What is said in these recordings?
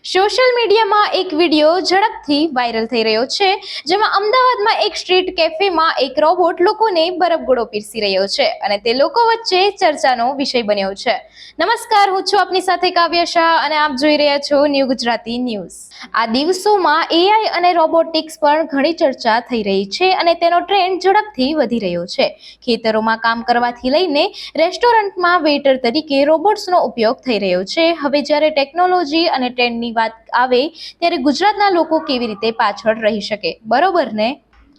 Social મીડિયામાં એક video ઝડપથી વાયરલ થઈ રહ્યો છે, જેમાં અમદાવાદમાં એક સ્ટ્રીટ કેફેમાં એક રોબોટ લોકોને બરફગોળો પીરસી રહ્યો છે અને તે લોકો વચ્ચે ચર્ચાનો વિષય બન્યો છે. નમસ્કાર, હું છું આપની સાથે કાવ્ય શાહ અને આપ જોઈ રહ્યા છો ન્યૂ ગુજરાતી ન્યૂઝ. આ દિવસોમાં એઆઈ અને રોબોટિક્સ પર ઘણી ચર્ચા થઈ રહી છે અને તેનો ટ્રેન્ડ ઝડપથી વધી રહ્યો છે. ખેતરોમાં કામ કરવાથી લઈને રેસ્ટોરન્ટમાં વેઇટર તરીકે રોબોટ્સનો ઉપયોગ થઈ રહ્યો છે. હવે જ્યારે ટેકનોલોજી અને ટ્રેન્ડની વાત આવે ત્યારે ગુજરાતના લોકો કેવી રીતે પાછળ રહી શકે, બરોબર ને?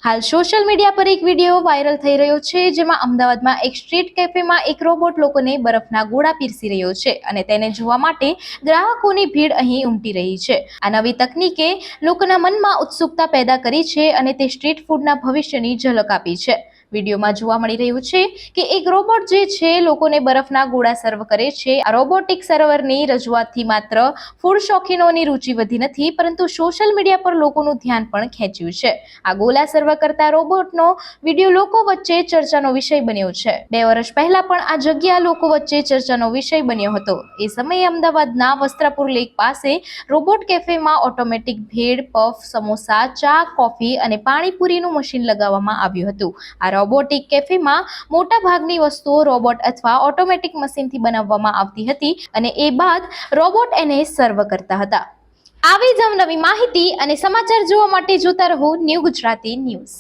હાલ સોશિયલ મીડિયા પર એક વિડીયો વાયરલ થઈ રહ્યો છે, જેમાં અમદાવાદમાં એક સ્ટ્રીટ કેફેમાં એક રોબોટ લોકોને બરફના ગોળા પીરસી રહ્યો છે અને તેને જોવા માટે ગ્રાહકોની ભીડ અહીં ઉમટી રહી છે. આ નવી તકનીકે લોકોના મનમાં ઉત્સુકતા પેદા કરી છે અને તે સ્ટ્રીટ ફૂડના ભવિષ્યની ઝલક આપી છે. વિડીયોમાં જોવા મળી રહ્યું છે કે એક રોબોટ જે છે લોકોને બરફના ગોળા સર્વ કરે છે. આ રોબોટિક સર્વરની રજૂઆતથી માત્ર ફૂડ શોખીનોની રુચિ વધી નથી, પરંતુ સોશિયલ મીડિયા પર લોકોનું ધ્યાન પણ ખેંચ્યું છે. આ ગોલા સર્વ કરતા રોબોટનો વિડીયો લોકો વચ્ચે ચર્ચાનો વિષય બન્યો છે. 2 વર્ષ પહેલા પણ આ જગ્યા લોકો વચ્ચે ચર્ચાનો વિષય બન્યો હતો. એ સમયે અમદાવાદના વસ્ત્રાપુર લેક પાસે રોબોટ કેફેમાં ઓટોમેટિક ભેળ, પફ, સમોસા, ચા, કોફી અને પાણીપુરીનું મશીન લગાવવામાં આવ્યું હતું. આ રોબોટિક કેફેમાં મોટા ભાગની વસ્તુઓ રોબોટ અથવા ઓટોમેટિક મશીનથી બનાવવામાં આવતી હતી અને એ બાદ રોબોટ એને સર્વ કરતા હતા. આવી જ નવી માહિતી અને સમાચાર જોવા માટે જોતા રહો ન્યૂ ગુજરાતી ન્યૂઝ.